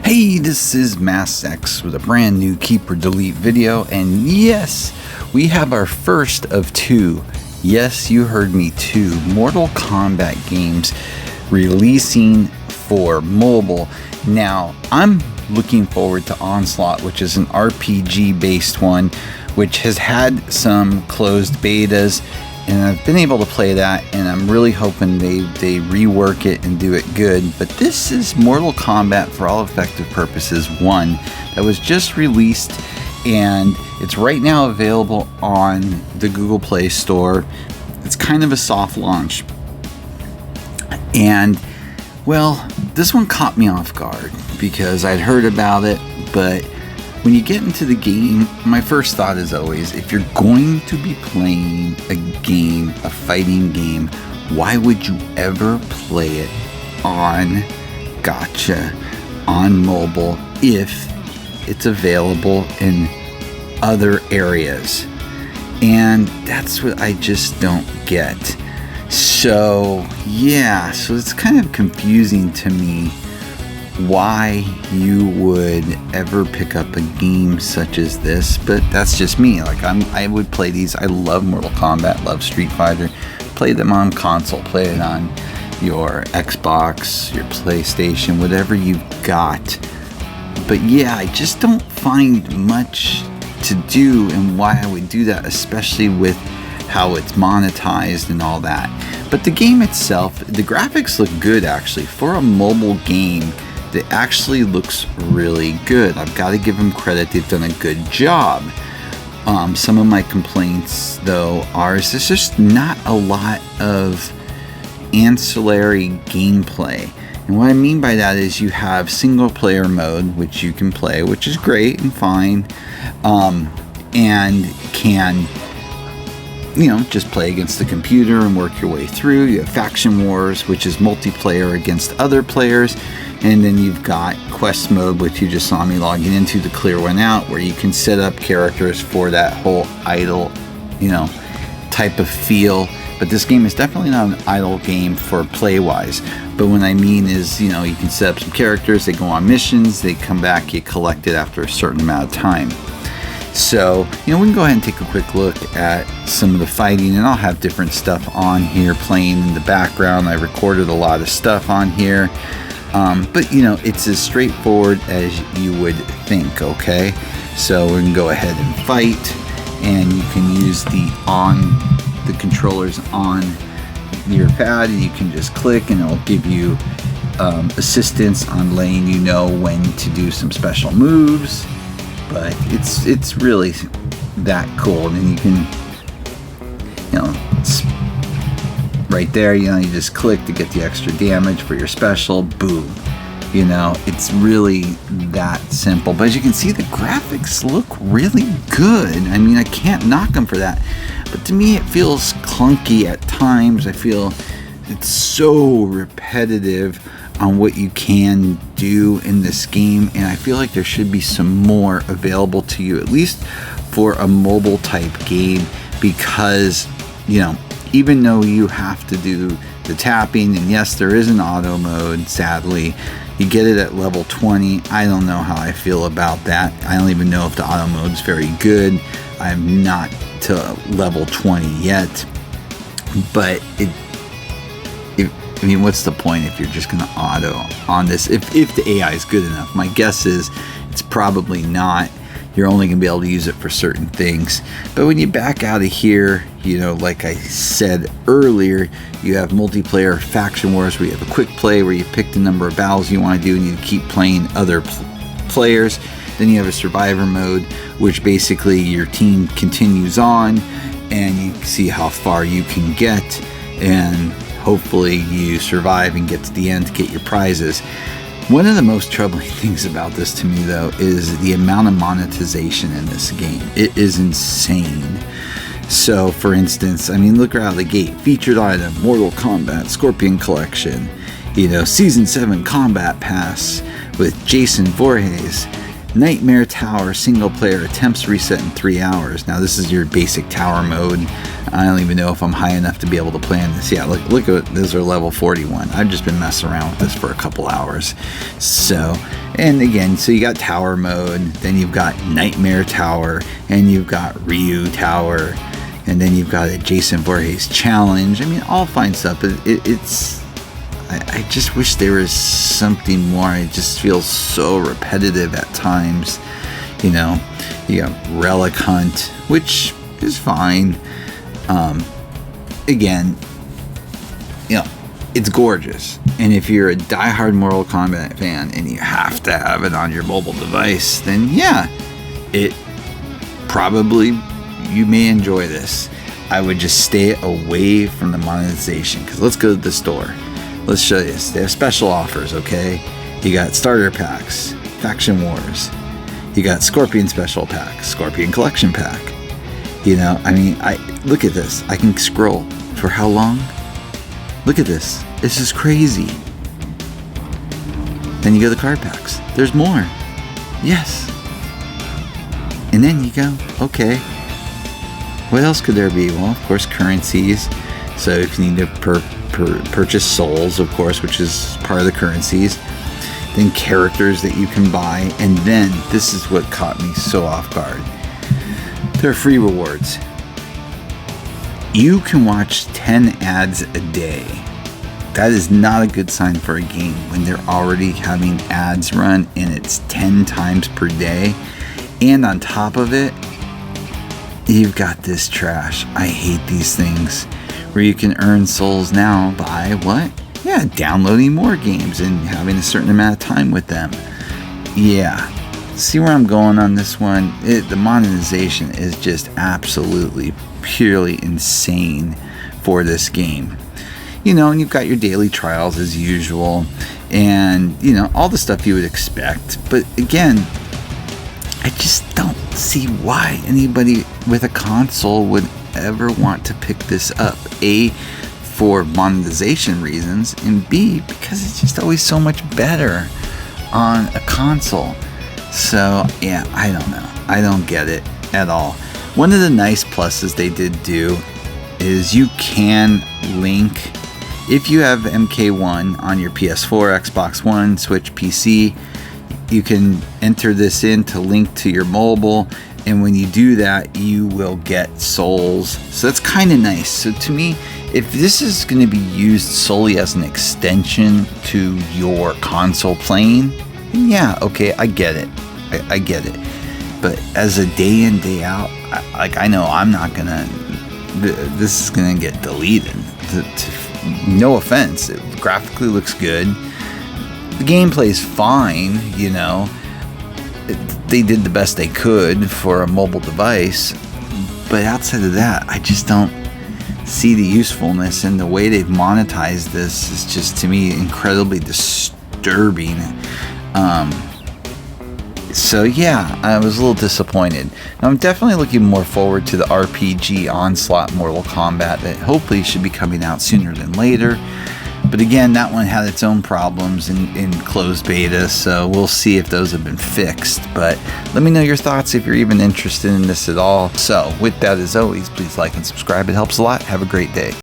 Hey, this is MassX with a brand new Keep or Delete video, and yes, we have our first of two, yes, you heard me, two Mortal Kombat games releasing for mobile. Now, I'm looking forward to Onslaught, which is an RPG based one, which has had some closed betas, and I've been able to play that, and I'm really hoping they rework it and do it good. But this is Mortal Kombat, for all effective purposes, 1 that was just released, and it's right now available on the Google Play Store. It's kind of a soft launch, and well, this one caught me off guard because I'd heard about it, but when you get into the game, my first thought is always, if you're going to be playing a game, a fighting game, why would you ever play it on gacha, on mobile, if it's available in other areas? And that's what I just don't get. So yeah, so it's kind of confusing to me why you would ever pick up a game such as this, but that's just me. Like, I would play these. I love Mortal Kombat, love Street Fighter, play them on console, play it on your Xbox, your PlayStation, whatever you've got. But yeah, I just don't find much to do and why I would do that, especially with how it's monetized and all that. But the game itself, the graphics look good actually. For a mobile game, it actually looks really good. I've got to give them credit. They've done a good job. Some of my complaints, though, are there's just not a lot of ancillary gameplay. And what I mean by that is you have single player mode, which you can play, which is great and fine, and can, you know, just play against the computer and work your way through. You have Faction Wars, which is multiplayer against other players. And then you've got quest mode, which you just saw me logging into to clear one out, where you can set up characters for that whole idle, you know, type of feel. But this game is definitely not an idle game for play-wise. But what I mean is, you know, you can set up some characters, they go on missions, they come back, you collect it after a certain amount of time. So, you know, we can go ahead and take a quick look at some of the fighting, and I'll have different stuff on here playing in the background. I recorded a lot of stuff on here. But you know, it's as straightforward as you would think, okay? So we can go ahead and fight, and you can use the controllers on your pad, and you can just click and it'll give you assistance on letting you know when to do some special moves. But it's really that cool. And then you can, you know, right there, you know, you just click to get the extra damage for your special. Boom. You know, it's really that simple. But as you can see, the graphics look really good. I mean, I can't knock them for that. But to me, it feels clunky at times. I feel it's so repetitive on what you can do in this game. And I feel like there should be some more available to you, at least for a mobile type game. Because, you know, even though you have to do the tapping, and yes, there is an auto mode, sadly, you get it at level 20. I don't know how I feel about that. I don't even know if the auto mode is very good. I'm not to level 20 yet. But I mean, what's the point if you're just going to auto on this? If the AI is good enough. My guess is it's probably not. You're only going to be able to use it for certain things. But when you back out of here, you know, like I said earlier, you have multiplayer Faction Wars, where you have a quick play where you pick the number of battles you want to do and you keep playing other players. Then you have a survivor mode, which basically your team continues on and you see how far you can get, and hopefully you survive and get to the end to get your prizes. One of the most troubling things about this to me, though, is the amount of monetization in this game. It is insane. So, for instance, I mean, look right out of the gate. Featured item, Mortal Kombat Scorpion Collection. You know, Season 7 Combat Pass with Jason Voorhees. Nightmare Tower single player attempts reset in 3 hours. Now this is your basic tower mode. I don't even know if I'm high enough to be able to play on this. Yeah, look at those are level 41. I've just been messing around with this for a couple hours. So, And again, so you got tower mode, then you've got Nightmare Tower, and you've got Ryu Tower, and then you've got a Jason Voorhees challenge. I mean, all fine stuff, but it's... I just wish there was something more. It just feels so repetitive at times. You know, you got Relic Hunt, which is fine. Again, you know, it's gorgeous. And if you're a diehard Mortal Kombat fan and you have to have it on your mobile device, then yeah, it probably, you may enjoy this. I would just stay away from the monetization, because let's go to the store. Let's show you this. They have special offers, okay? You got starter packs, Faction Wars. You got Scorpion special pack, Scorpion collection pack. You know, I mean, look at this. I can scroll for how long? Look at this. This is crazy. Then you go to the card packs. There's more. Yes. And then you go, okay. What else could there be? Well, of course, currencies. So if you need to purchase souls, of course, which is part of the currencies. Then characters that you can buy. And then, this is what caught me so off guard. There are free rewards. You can watch 10 ads a day. That is not a good sign for a game when they're already having ads run and it's 10 times per day. And on top of it, you've got this trash. I hate these things. Where you can earn souls now by what? Yeah, downloading more games and having a certain amount of time with them. Yeah. See where I'm going on this one? The monetization is just absolutely, purely insane for this game. You know, and you've got your daily trials as usual, and, you know, all the stuff you would expect. But again, I just don't see why anybody with a console would ever want to pick this up. A, for monetization reasons, and B, because it's just always so much better on a console. So yeah, I don't know. I don't get it at all. One of the nice pluses they did do is you can link, if you have MK1 on your PS4, Xbox One, Switch, PC, you can enter this in to link to your mobile, and when you do that, you will get souls. So that's kind of nice. So to me, if this is going to be used solely as an extension to your console playing, then yeah, okay, I get it. I get it. But as a day in, day out, I know I'm not going to, this is going to get deleted. No offense, it graphically looks good. The gameplay's fine, you know. They did the best they could for a mobile device, but outside of that, I just don't see the usefulness, and the way they've monetized this is just, to me, incredibly disturbing. So yeah, I was a little disappointed. Now, I'm definitely looking more forward to the RPG Onslaught Mortal Kombat that hopefully should be coming out sooner than later. But again, that one had its own problems in closed beta, so we'll see if those have been fixed. But let me know your thoughts if you're even interested in this at all. So with that, as always, please like and subscribe. It helps a lot. Have a great day.